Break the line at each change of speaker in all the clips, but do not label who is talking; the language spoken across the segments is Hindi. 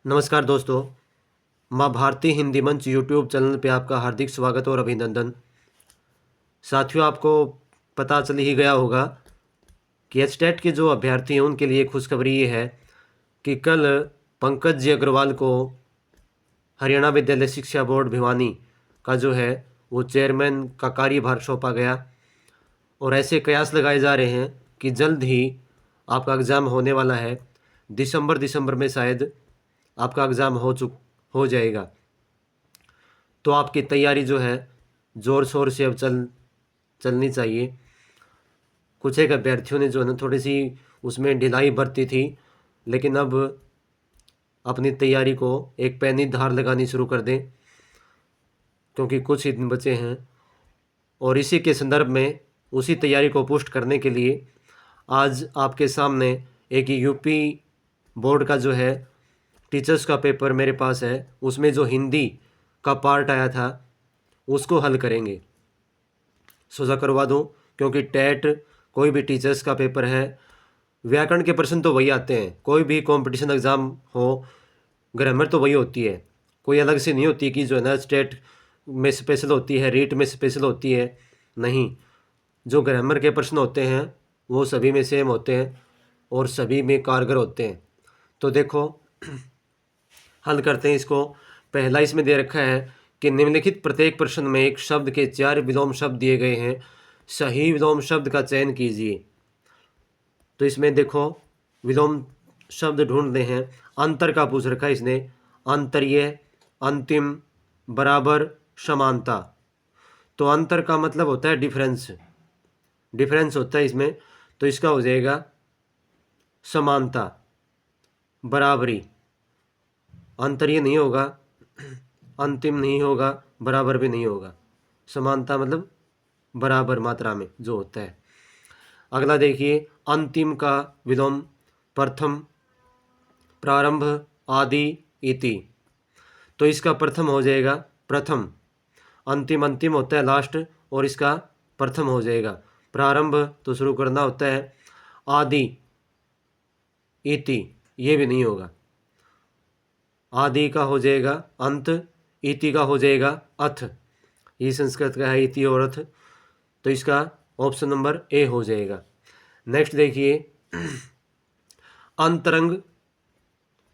नमस्कार दोस्तों, माँ भारती हिंदी मंच यूट्यूब चैनल पे आपका हार्दिक स्वागत और अभिनंदन। साथियों, आपको पता चल ही गया होगा कि एचटेट के जो अभ्यर्थी हैं उनके लिए खुशखबरी ये है कि कल पंकज जी अग्रवाल को हरियाणा विद्यालय शिक्षा बोर्ड भिवानी का जो है वो चेयरमैन का कार्यभार सौंपा गया और ऐसे कयास लगाए जा रहे हैं कि जल्द ही आपका एग्ज़ाम होने वाला है। दिसंबर में शायद आपका एग्ज़ाम हो जाएगा। तो आपकी तैयारी जो है ज़ोर शोर से अब चलनी चाहिए। कुछ एक अभ्यर्थियों ने जो है ना थोड़ी सी उसमें ढिलाई बरती थी, लेकिन अब अपनी तैयारी को एक पैनी धार लगानी शुरू कर दें, क्योंकि कुछ ही दिन बचे हैं। और इसी के संदर्भ में उसी तैयारी को पुष्ट करने के लिए आज आपके सामने एक यूपी बोर्ड का जो है टीचर्स का पेपर मेरे पास है। उसमें जो हिंदी का पार्ट आया था उसको हल करेंगे। सोचा करवा दूं, क्योंकि टेट कोई भी टीचर्स का पेपर है, व्याकरण के प्रश्न तो वही आते हैं। कोई भी कंपटीशन एग्ज़ाम हो, ग्रामर तो वही होती है, कोई अलग से नहीं होती कि जो है ना स्टेट में स्पेशल होती है, रीट में स्पेशल होती है। नहीं, जो ग्रामर के प्रश्न होते हैं वो सभी में सेम होते हैं और सभी में कारगर होते हैं। तो देखो, हल करते हैं इसको। पहला इसमें दे रखा है कि निम्नलिखित प्रत्येक प्रश्न में एक शब्द के 4 विलोम शब्द दिए गए हैं, सही विलोम शब्द का चयन कीजिए। तो इसमें देखो, विलोम शब्द ढूंढते हैं। अंतर का पूछ रखा है इसने, अंतर्य, अंतिम, बराबर, समानता। तो अंतर का मतलब होता है डिफरेंस, डिफरेंस होता है इसमें। तो इसका हो जाएगा समानता, बराबरी। अंतर्य नहीं होगा, अंतिम नहीं होगा, बराबर भी नहीं होगा। समानता मतलब बराबर मात्रा में जो होता है। अगला देखिए, अंतिम का विलोम प्रथम, प्रारंभ, आदि, इति। तो इसका प्रथम हो जाएगा प्रथम। अंतिम अंतिम होता है लास्ट, और इसका प्रथम हो जाएगा। प्रारंभ तो शुरू करना होता है। आदि, इति ये भी नहीं होगा। आदि का हो जाएगा अंत, इति का हो जाएगा अथ। ये संस्कृत का है, इति और अथ। तो इसका ऑप्शन नंबर ए हो जाएगा। नेक्स्ट देखिए, अंतरंग,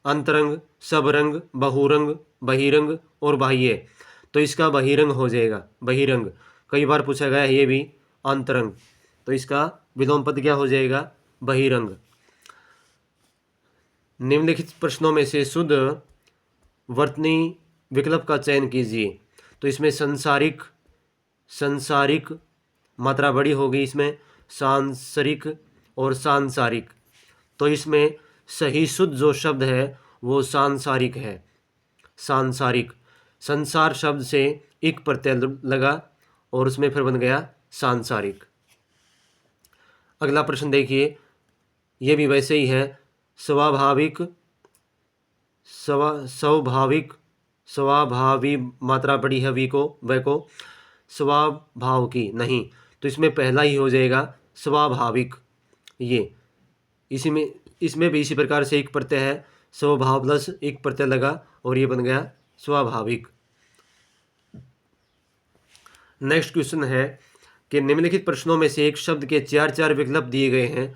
अंतरंग, सबरंग, बहुरंग, बहिरंग और बाह्य। तो इसका बहिरंग हो जाएगा, बहिरंग। कई बार पूछा गया है ये भी, अंतरंग। तो इसका विलोम पद क्या हो जाएगा, बहिरंग। निम्नलिखित प्रश्नों में से शुद्ध वर्तनी विकल्प का चयन कीजिए। तो इसमें संसारिक, संसारिक मात्रा बड़ी होगी इसमें, सांसरिक और सांसारिक। तो इसमें सही शुद्ध जो शब्द है वो सांसारिक है, सांसारिक। संसार शब्द से एक प्रत्यय लगा और उसमें फिर बन गया सांसारिक। अगला प्रश्न देखिए, ये भी वैसे ही है। स्वाभाविक, स्वाभाविक, स्वाभावी मात्रा पड़ी है वी को, व को। स्वभाव की नहीं, तो इसमें पहला ही हो जाएगा स्वाभाविक। ये इसी में, इसमें भी इसी प्रकार से एक प्रत्यय है, स्वभाव प्लस एक प्रत्यय लगा और ये बन गया स्वाभाविक। नेक्स्ट क्वेश्चन है कि निम्नलिखित प्रश्नों में से एक शब्द के 4 विकल्प दिए गए हैं,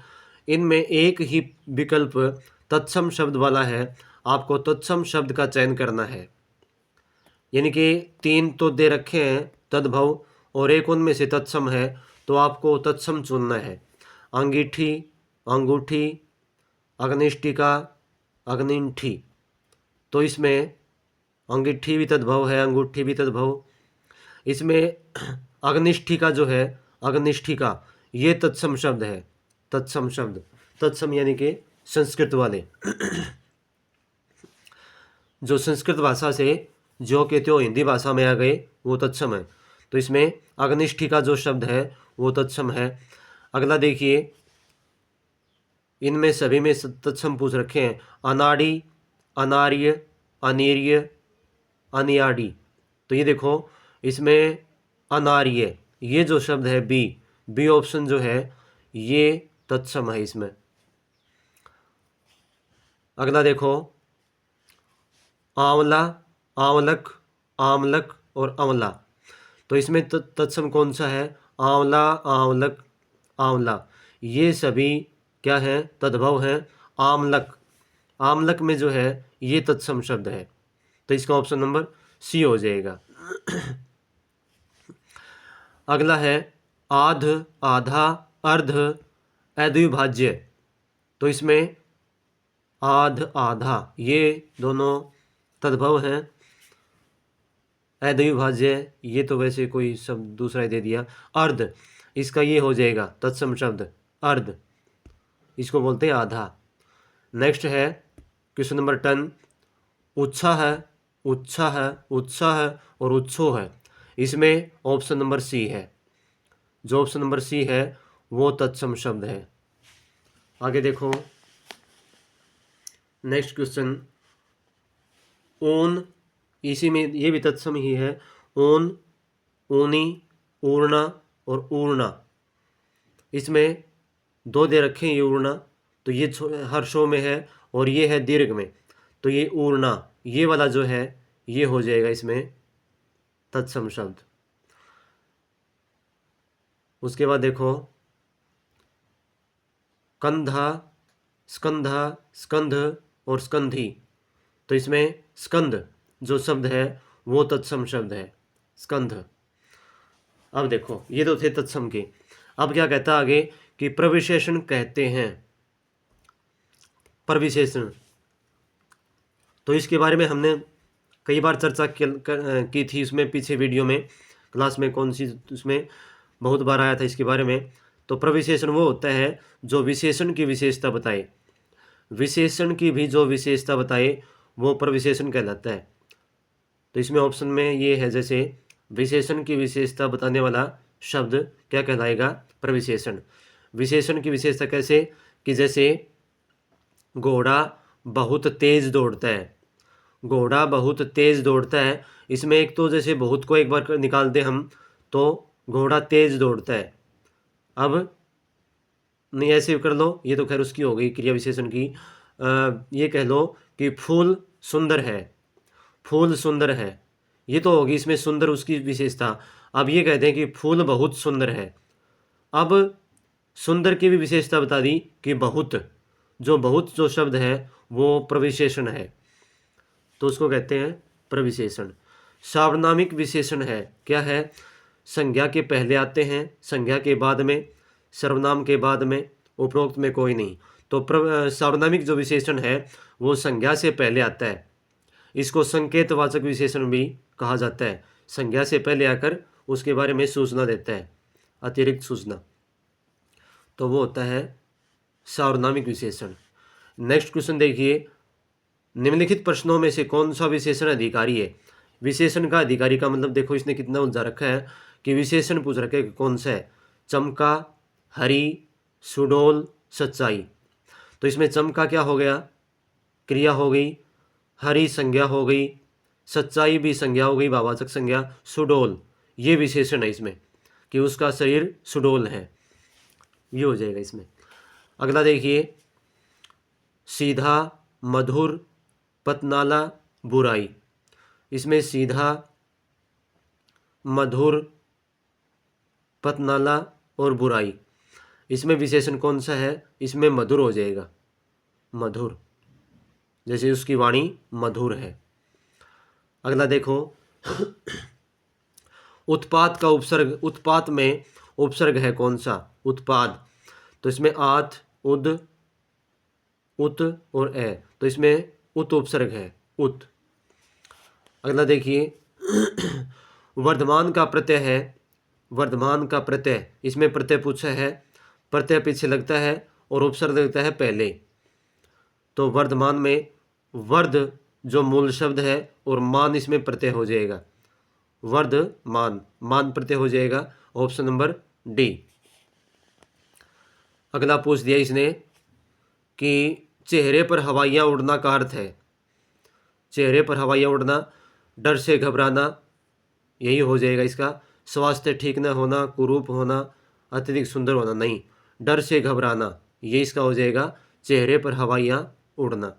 इनमें एक ही विकल्प तत्सम शब्द वाला है। आपको तत्सम शब्द का चयन करना है। यानी कि 3 तो दे रखे हैं तद्भव, और एक उनमें से तत्सम है, तो आपको तत्सम चुनना है। अंगीठी, अंगूठी, अग्निष्टिका, अग्निंठी। तो इसमें अंगीठी भी तद्भव है, अंगूठी भी तद्भव। इसमें अग्निष्ठिका जो है, अग्निष्ठिका ये तत्सम शब्द है। तत्सम शब्द, तत्सम यानी कि संस्कृत वाले जो संस्कृत भाषा से जो के त्यों हिंदी भाषा में आ गए वो तत्सम है। तो इसमें अग्निष्ठिका जो शब्द है वो तत्सम है। अगला देखिए, इनमें सभी में तत्सम पूछ रखे हैं। अनाड़ी, अनार्य, अनिर्य, अनियाड़ी। तो ये देखो, इसमें अनार्य ये जो शब्द है बी, बी ऑप्शन जो है ये तत्सम है इसमें। अगला देखो, आंवला, आंवलक, आमलक और अमला। तो इसमें तत्सम कौन सा है? आंवला, आंवलक, आंवला। ये सभी क्या है? तद्भव है। आमलक, आमलक में जो है ये तत्सम शब्द है, तो इसका ऑप्शन नंबर सी हो जाएगा। अगला है आध, आधा, अर्ध, अद्विभाज्य। तो इसमें आध, आधा ये दोनों तद्भव हैं। अद्विभाज्य ये तो वैसे कोई शब्द दूसरा ही दे दिया। अर्ध, इसका ये हो जाएगा तत्सम शब्द अर्ध, इसको बोलते हैं आधा। नेक्स्ट है क्वेश्चन नंबर 10, उत्साह, उत्साह, उत्साह और उत्सव है। इसमें ऑप्शन नंबर सी है, जो ऑप्शन नंबर सी है वो तत्सम शब्द है। आगे देखो नेक्स्ट क्वेश्चन, ऊन, इसी में ये भी तत्सम ही है। ऊन, ऊनी, ऊर्णा और ऊर्णा। इसमें दो दे रखे हैं ये ऊर्णा, तो ये हर शो में है और ये है दीर्घ में, तो ये ऊर्णा ये वाला जो है ये हो जाएगा इसमें तत्सम शब्द। उसके बाद देखो कंधा, स्कंधा, स्कंध और स्कंधी। तो इसमें स्कंद जो शब्द है वो तत्सम शब्द है, स्कंध। अब देखो ये तो थे तत्सम के। अब क्या कहता है आगे कि प्रविशेषण कहते हैं, प्रविशेषण। तो इसके बारे में हमने कई बार चर्चा की थी उसमें पीछे वीडियो में, क्लास में कौन सी उसमें बहुत बार आया था इसके बारे में। तो प्रविशेषण वो होता है जो विशेषण की विशेषता बताए, विशेषण की भी जो विशेषता बताए वो प्रविशेषण कहलाता है। तो इसमें ऑप्शन में ये है, जैसे विशेषण की विशेषता बताने वाला शब्द क्या कहलाएगा? प्रविशेषण। विशेषण की विशेषता कैसे कि जैसे घोड़ा बहुत तेज दौड़ता है, घोड़ा बहुत तेज दौड़ता है। इसमें एक तो जैसे बहुत को एक बार निकाल दे हम तो घोड़ा तेज दौड़ता है। अब नहीं ऐसे कर लो, ये तो खैर उसकी हो गई क्रिया विशेषण की। ये कह लो कि फूल सुंदर है, फूल सुंदर है, ये तो होगी इसमें सुंदर उसकी विशेषता। अब ये कहते हैं कि फूल बहुत सुंदर है। अब सुंदर की भी विशेषता बता दी कि बहुत, जो बहुत जो शब्द है वो प्रविशेषण है, तो उसको कहते हैं प्रविशेषण। सार्वनामिक विशेषण है, क्या है? संज्ञा के पहले आते हैं, संज्ञा के बाद में, सर्वनाम के बाद में, उपरोक्त में कोई नहीं। तो सार्वनामिक जो विशेषण है वो संज्ञा से पहले आता है। इसको संकेतवाचक विशेषण भी कहा जाता है। संज्ञा से पहले आकर उसके बारे में सूचना देता है, अतिरिक्त सूचना, तो वो होता है सार्वनामिक विशेषण। नेक्स्ट क्वेश्चन देखिए, निम्नलिखित प्रश्नों में से कौन सा विशेषण अधिकारी है? विशेषण का अधिकारी का मतलब देखो इसने कितना उलझा रखा है कि विशेषण पूछ रखा है कि कौन सा है? चमका, हरी, सुडोल, सच्चाई। तो इसमें चमका क्या हो गया? क्रिया हो गई। हरी संज्ञा हो गई। सच्चाई भी संज्ञा हो गई, भाववाचक संज्ञा। सुडोल ये विशेषण है इसमें कि उसका शरीर सुडोल है, ये हो जाएगा इसमें। अगला देखिए, सीधा, मधुर, पतनाला, बुराई। इसमें सीधा, मधुर, पतनाला और बुराई, इसमें विशेषण कौन सा है? इसमें मधुर हो जाएगा, मधुर, जैसे उसकी वाणी मधुर है। अगला देखो, उत्पाद का उपसर्ग, उत्पाद में उपसर्ग है कौन सा? उत्पाद। तो इसमें आत, उद, उत और ए, तो इसमें उत उपसर्ग है, उत। अगला देखिए, वर्धमान का प्रत्यय है, वर्धमान का प्रत्यय, इसमें प्रत्यय पूछा है, प्रत्यय पीछे लगता है और उपसर्ग लगता है पहले। तो वर्धमान में वर्ध जो मूल शब्द है और मान इसमें प्रत्यय हो जाएगा, वर्धमान, मान प्रत्यय हो जाएगा, ऑप्शन नंबर डी। अगला पूछ दिया इसने कि चेहरे पर हवाइयाँ उड़ना का अर्थ है, चेहरे पर हवाइयाँ उड़ना, डर से घबराना, यही हो जाएगा इसका। स्वास्थ्य ठीक न होना, कुरूप होना, अत्यधिक सुंदर होना, नहीं, डर से घबराना, ये इसका हो जाएगा चेहरे पर हवाइयाँ उड़ना।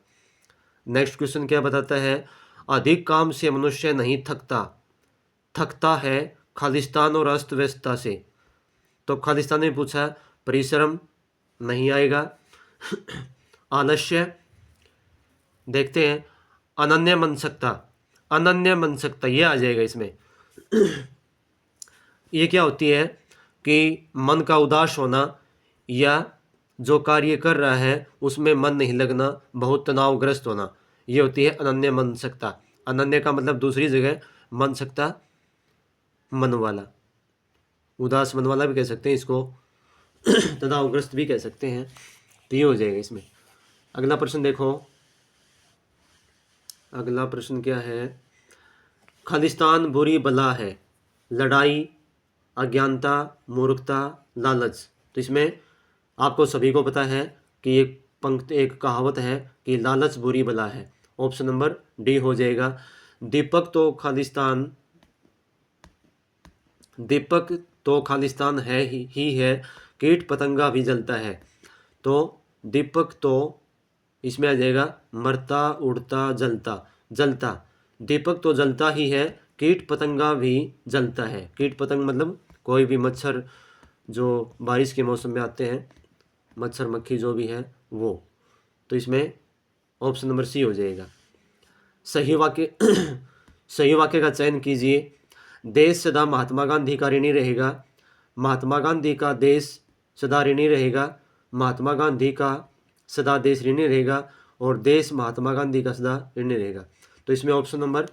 नेक्स्ट क्वेश्चन क्या बताता है? अधिक काम से मनुष्य नहीं थकता, थकता है खालिस्तान और अस्त व्यस्तता से। तो खालिस्तान ने पूछा परिश्रम नहीं आएगा। आलस्य देखते हैं, अनन्य मनसकता, अनन्य मनसकता ये आ जाएगा इसमें। ये क्या होती है कि मन का उदास होना या जो कार्य कर रहा है उसमें मन नहीं लगना, बहुत तनावग्रस्त होना, ये होती है अनन्य मनसकता। अनन्य का मतलब दूसरी जगह, मनसकता मन वाला, उदास मन वाला भी कह सकते हैं इसको, तनावग्रस्त भी कह सकते हैं। तो ये हो जाएगा इसमें। अगला प्रश्न देखो, अगला प्रश्न क्या है। खालिस्तान बुरी बला है, लड़ाई, अज्ञानता, मूर्खता, लालच। तो इसमें आपको सभी को पता है कि एक पंक्ति, एक कहावत है कि लालच बुरी बला है। ऑप्शन नंबर डी हो जाएगा। दीपक तो खालिस्तान, दीपक तो खालिस्तान है ही है, कीट पतंगा भी जलता है। तो दीपक तो इसमें आ जाएगा मरता, उड़ता, जलता, जलता। दीपक तो जलता ही है, कीट पतंगा भी जलता है। कीट पतंग मतलब कोई भी मच्छर जो बारिश के मौसम में आते हैं, मच्छर मक्खी जो भी है वो। तो इसमें ऑप्शन नंबर सी हो जाएगा। सही वाक्य सही वाक्य का चयन कीजिए। देश सदा महात्मा गांधी का ऋणी रहेगा, महात्मा गांधी का देश सदा ऋणी रहेगा, महात्मा गांधी का सदा देश ऋणी रहेगा, और देश महात्मा गांधी का सदा ऋणी रहेगा। तो इसमें ऑप्शन नंबर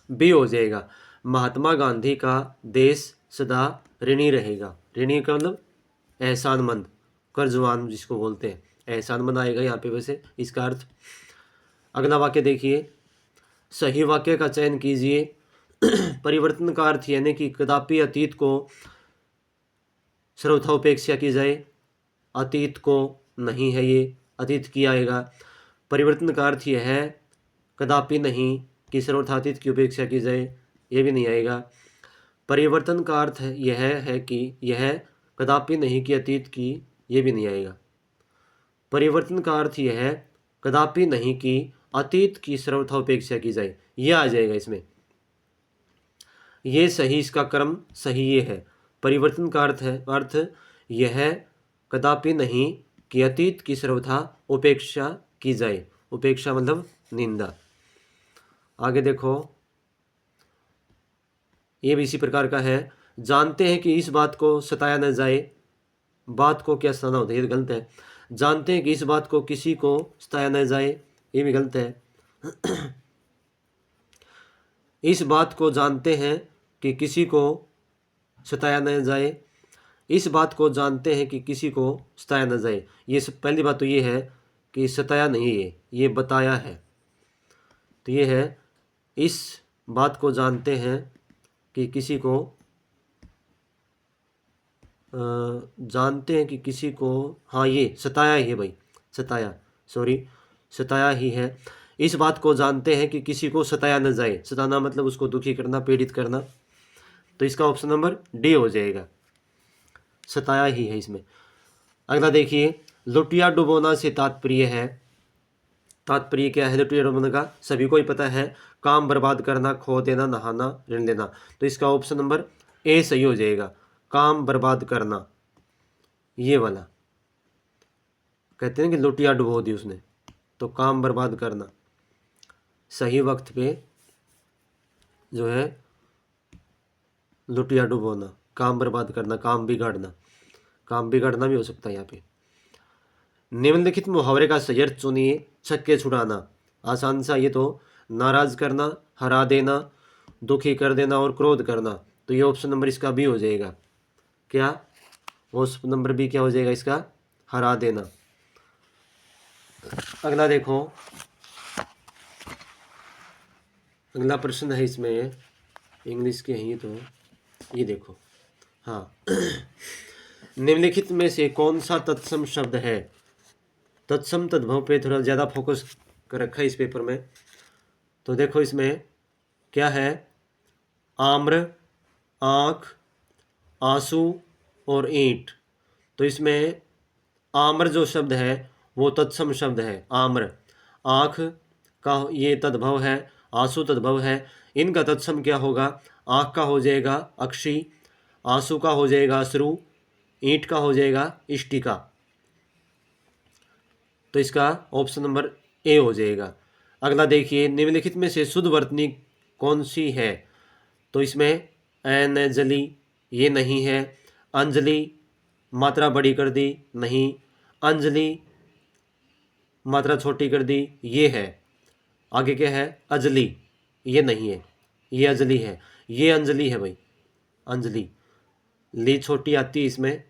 बी हो जाएगा, महात्मा गांधी का देश सदा ऋणी रहेगा। ऋणी का मतलब एहसानमंद, कर्जवान जिसको बोलते हैं, एहसानमंद आएगा यहाँ पे वैसे इसका अर्थ। अगला वाक्य देखिए, सही वाक्य का चयन कीजिए। परिवर्तन का अर्थ यानी कि कदापि अतीत को सर्वथा उपेक्षा की जाए, अतीत को नहीं है ये, अतीत की आएगा। परिवर्तन का अर्थ यह है कदापि नहीं कि सर्वथा अतीत की उपेक्षा की जाए, ये भी नहीं आएगा। परिवर्तन का अर्थ यह है कि यह कदापि नहीं कि अतीत की, ये भी नहीं आएगा। परिवर्तन का अर्थ यह है कदापि नहीं कि अतीत की सर्वथा उपेक्षा की जाए, यह आ जाएगा इसमें। ये सही, इसका क्रम सही ये है। परिवर्तन का अर्थ है, अर्थ यह है कदापि नहीं कि अतीत की सर्वथा उपेक्षा की जाए। उपेक्षा मतलब निंदा। आगे देखो, ये भी इसी प्रकार का है। जानते हैं कि इस बात को सताया न जाए, बात को क्या सताना होता है, ये तो गलत है। जानते हैं कि इस बात को किसी को सताया न जाए, ये भी गलत है। इस बात को जानते हैं कि किसी को सताया न जाए, इस बात को जानते हैं कि किसी को सताया न जाए। ये सब, पहली बात तो ये है कि सताया नहीं है, ये बताया है। तो ये है, इस बात को जानते हैं कि किसी को जानते हैं कि किसी को, हाँ ये सताया ही है भाई, सताया, सॉरी, सताया ही है। इस बात को जानते हैं कि किसी को सताया न जाए, सताना मतलब उसको दुखी करना, पीड़ित करना। तो इसका ऑप्शन नंबर डी हो जाएगा, सताया ही है इसमें। अगला देखिए, लुटिया डुबोना से तात्पर्य है, तात्पर्य क्या है लुटिया डुबोना का, सभी को ही पता है, काम बर्बाद करना, खो देना, नहाना, ऋण लेना। तो इसका ऑप्शन नंबर ए सही हो जाएगा, काम बर्बाद करना। ये वाला कहते हैं कि लुटिया डुबो दी उसने, तो काम बर्बाद करना, सही वक्त पे जो है लुटिया डुबोना, काम बर्बाद करना, काम बिगाड़ना, काम बिगाड़ना भी हो सकता है यहाँ पे। निम्नलिखित मुहावरे का सही अर्थ चुनिए। छक्के छुड़ाना, आसान सा ये तो, नाराज करना, हरा देना, दुखी कर देना और क्रोध करना। तो ये ऑप्शन नंबर इसका बी हो जाएगा। क्या ऑप्शन नंबर बी क्या हो जाएगा इसका, हरा देना। अगला देखो, अगला प्रश्न है इसमें, इंग्लिश के हैं तो ये देखो, हाँ। निम्नलिखित में से कौन सा तत्सम शब्द है। तत्सम तद्भव पे थोड़ा ज़्यादा फोकस कर रखा है इस पेपर में। तो देखो इसमें क्या है, आम्र, आँख, आंसू और ईंट। तो इसमें आम्र जो शब्द है वो तत्सम शब्द है। आम्र, आँख का ये तद्भव है, आंसू तद्भव है। इनका तत्सम क्या होगा? आँख का हो जाएगा अक्षी, आंसू का हो जाएगा अश्रु, ईंट का हो जाएगा इष्टिका। तो इसका ऑप्शन नंबर ए हो जाएगा। अगला देखिए, निम्नलिखित में से शुद्ध वर्तनी कौन सी है? तो इसमें अनजली ये नहीं है, अंजलि मात्रा बड़ी कर दी नहीं, अंजलि मात्रा छोटी कर दी ये है। आगे क्या है? अजली ये नहीं है, ये अजली है, ये अंजलि है भाई, अंजलि। ली छोटी आती है इसमें,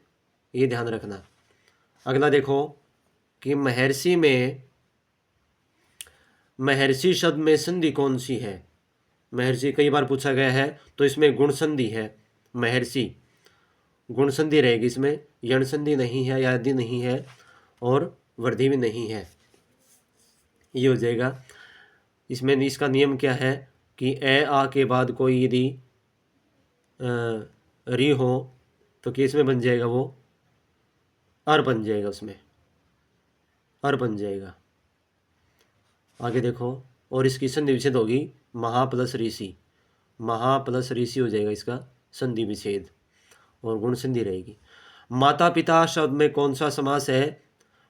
ये ध्यान रखना। अगला देखो कि महर्षि शब्द में संधि कौन सी है? महर्षि कई बार पूछा गया है, तो इसमें गुण संधि है। महर्षि गुण संधि रहेगी इसमें, यण संधि नहीं है, आदि नहीं है, और वृद्धि भी नहीं है, ये हो जाएगा। इसमें इसका नियम क्या है कि ए आ के बाद कोई यदि री हो तो किस में बन जाएगा? वो अर बन जाएगा, उसमें अर बन जाएगा। आगे देखो, और इसकी संधि विच्छेद होगी महा प्लस ऋषि, महा प्लस ऋषि हो जाएगा इसका संधि विच्छेद, और गुण संधि रहेगी। माता पिता शब्द में कौन सा समास है?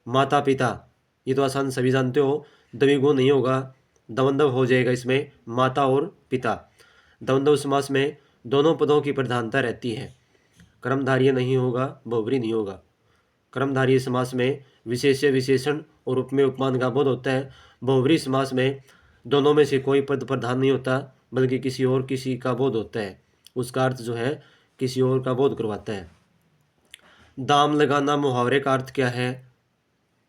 माता पिता ये तो आसान सभी जानते हो, द्विगु नहीं होगा, द्वंद्व हो जाएगा इसमें, माता और पिता। द्वंद्व समास में दोनों पदों की प्रधानता रहती है, कर्मधारय नहीं होगा, बहुब्री नहीं होगा। कर्मधारय समास में विशेष्य विशेषण और उपमेय उपमान का बोध होता है। बहुब्री समास में दोनों में से कोई पद प्रधान नहीं होता, बल्कि किसी का बोध होता है, उसका अर्थ जो है किसी और का बोध करवाता है। दाम लगाना मुहावरे का अर्थ क्या है?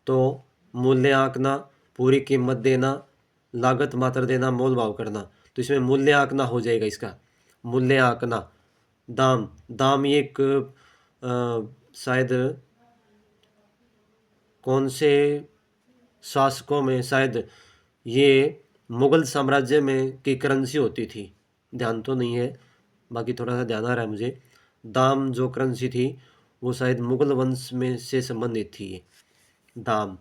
तो मूल्य आंकना, पूरी कीमत देना, लागत मात्रा देना, मोल भाव करना। तो इसमें मूल्य आंकना हो जाएगा इसका, मूल्य आंकना। दाम, दाम ये एक शायद कौन से शासकों में, शायद ये मुगल साम्राज्य में की करेंसी होती थी, ध्यान तो नहीं है, बाकी थोड़ा सा ध्यान आ रहा है मुझे। दाम जो करेंसी थी वो शायद मुगल वंश में से संबंधित थी ये दाम,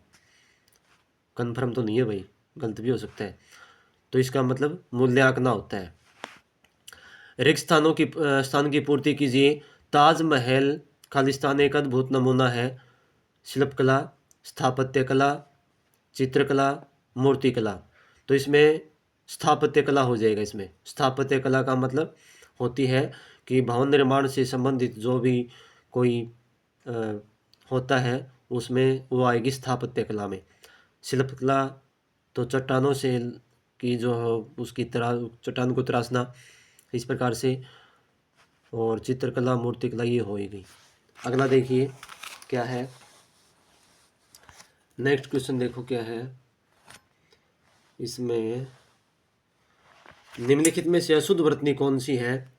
कन्फर्म तो नहीं है भाई, गलत भी हो सकता है। तो इसका मतलब मूल्यांकना होता है। रिक्त स्थान की पूर्ति कीजिए। ताजमहल खालिस्तान एक अद्भुत नमूना है। शिल्पकला, स्थापत्य कला, चित्रकला, मूर्तिकला। तो इसमें स्थापत्य कला हो जाएगा। इसमें स्थापत्य कला का मतलब होती है कि भवन निर्माण से संबंधित जो भी कोई होता है उसमें वो आएगी स्थापत्य कला में। शिल्पकला तो चट्टानों से की जो उसकी चट्टान को तराशना इस प्रकार से, और चित्रकला मूर्तिकला ये होएगी। अगला देखिए क्या है, नेक्स्ट क्वेश्चन देखो क्या है इसमें। निम्नलिखित में से अशुद्ध वर्तनी कौन सी है?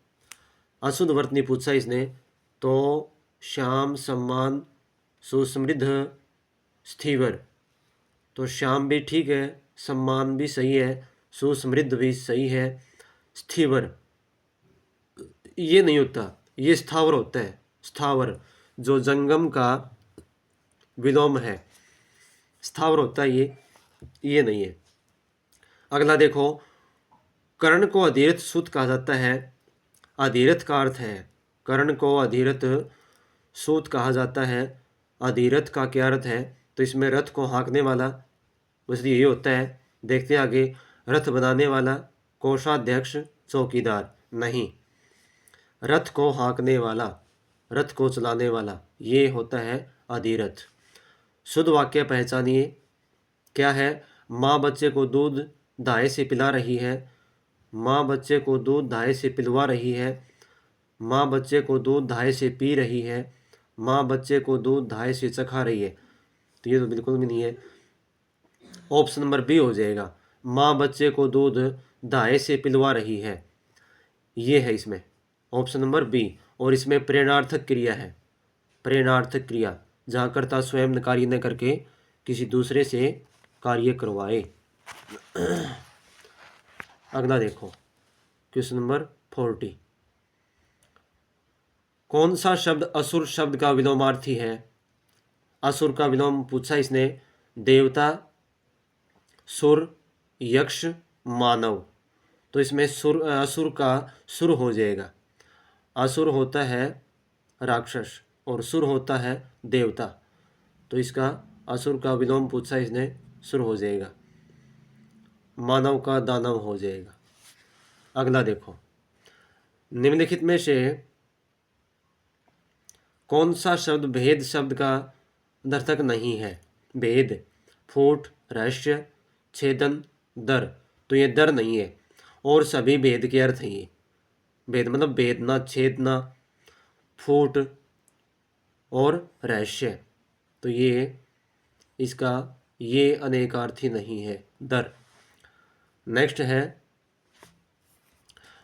अशुद्ध वर्तनी पूछा इसने, तो श्याम, सम्मान, सुसमृद्ध, स्थिवर। तो श्याम भी ठीक है, सम्मान भी सही है, सुसमृद्ध भी सही है, स्थिवर ये नहीं होता, ये स्थावर होता है। स्थावर जो जंगम का विलोम है, स्थावर होता है ये नहीं है। अगला देखो, कर्ण को अधीरथ सूत कहा जाता है। अधीरथ का अर्थ है, कर्ण को अधीरथ सूत कहा जाता है। अधीरथ का क्या अर्थ है? तो इसमें रथ को हाँकने वाला, बस यही होता है। देखते हैं आगे, रथ बनाने वाला, कोषाध्यक्ष, चौकीदार नहीं, रथ को हाँकने वाला, रथ को चलाने वाला, ये होता है अधीरथ। शुद्ध वाक्य पहचानिए क्या है? माँ बच्चे को दूध दाए से पिला रही है। माँ बच्चे को दूध दाए से पिलवा रही है। माँ बच्चे को दूध दाए से पी रही है। माँ बच्चे को दूध दाए से चखा रही है। तो ये तो बिल्कुल भी नहीं है, ऑप्शन नंबर बी हो जाएगा। माँ बच्चे को दूध दाए से पिलवा रही है, ये है इसमें ऑप्शन नंबर बी। और इसमें प्रेरणार्थक क्रिया है, प्रेरणार्थक क्रिया जहाँ कर्ता स्वयं कार्य न करके किसी दूसरे से कार्य करवाए। अगला देखो क्वेश्चन नंबर 40। कौन सा शब्द असुर शब्द का विलोमार्थी है? असुर का विलोम पूछा इसने, देवता, सुर, यक्ष, मानव। तो इसमें असुर का सुर हो जाएगा। असुर होता है राक्षस और सुर होता है देवता, तो इसका असुर का विलोम पूछा इसने, सुर हो जाएगा। मानव का दानव हो जाएगा। अगला देखो, निम्नलिखित में से कौन सा शब्द भेद शब्द का अर्थक नहीं है? भेद, फूट, रहस्य, छेदन, दर। तो ये दर नहीं है और सभी भेद के अर्थ हैं ये। भेद मतलब भेदना, छेदना, फूट और रहस्य, तो ये इसका ये अनेकार्थी नहीं है, दर। नेक्स्ट है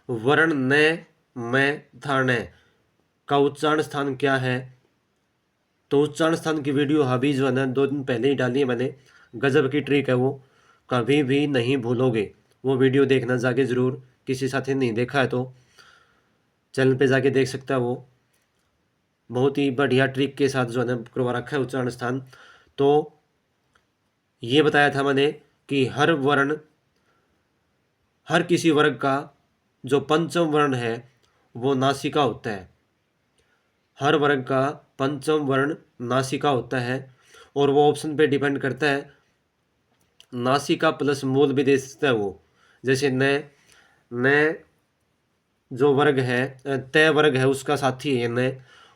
वर्ण न, मैं, था, न का उच्चारण स्थान क्या है? तो उच्चारण स्थान की वीडियो अभी जो है ना 2 दिन पहले ही डाली है मैंने, गजब की ट्रिक है वो, कभी भी नहीं भूलोगे। वो वीडियो देखना जाके ज़रूर, किसी साथी ने नहीं देखा है तो चैनल पे जाके देख सकता है। वो बहुत ही बढ़िया ट्रिक के साथ जो है ना करवा रखा है उच्चारण स्थान। तो ये बताया था मैंने कि हर किसी वर्ग का जो पंचम वर्ण है वो नासिका होता है। हर वर्ग का पंचम वर्ण नासिका होता है और वो ऑप्शन पे डिपेंड करता है। नासिका प्लस मूल भी दे सकता है वो, जैसे न जो वर्ग है, तय वर्ग है उसका साथी है न,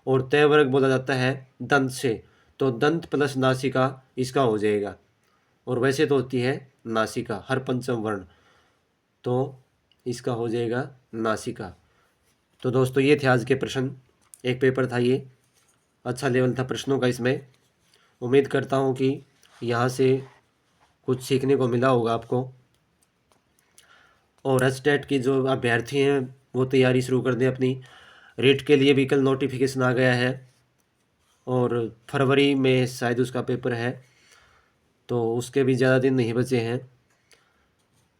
और तय वर्ग बोला जाता है दंत से, तो दंत प्लस नासिका इसका हो जाएगा। और वैसे तो होती है नासिका हर पंचम वर्ण, तो इसका हो जाएगा नासिका। तो दोस्तों ये थे आज के प्रश्न। एक पेपर था ये, अच्छा लेवल था प्रश्नों का इसमें। उम्मीद करता हूँ कि यहाँ से कुछ सीखने को मिला होगा आपको। और एचटेट की जो अभ्यर्थी हैं वो तैयारी शुरू कर दें अपनी। रेट के लिए भी कल नोटिफिकेशन आ गया है और फरवरी में शायद उसका पेपर है, तो उसके भी ज़्यादा दिन नहीं बचे हैं।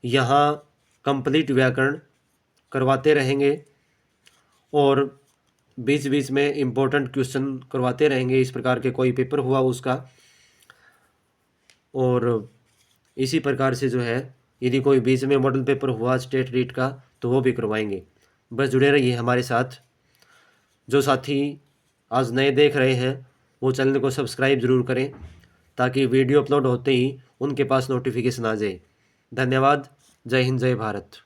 यहाँ कंप्लीट व्याकरण करवाते रहेंगे और बीच बीच में इम्पोर्टेंट क्वेश्चन करवाते रहेंगे, इस प्रकार के कोई पेपर हुआ उसका। और इसी प्रकार से जो है यदि कोई बीच में मॉडल पेपर हुआ स्टेट रीट का तो वो भी करवाएंगे। बस जुड़े रहिए हमारे साथ। जो साथी आज नए देख रहे हैं वो चैनल को सब्सक्राइब ज़रूर करें ताकि वीडियो अपलोड होते ही उनके पास नोटिफिकेशन आ जाए। धन्यवाद। जय हिंद, जय भारत।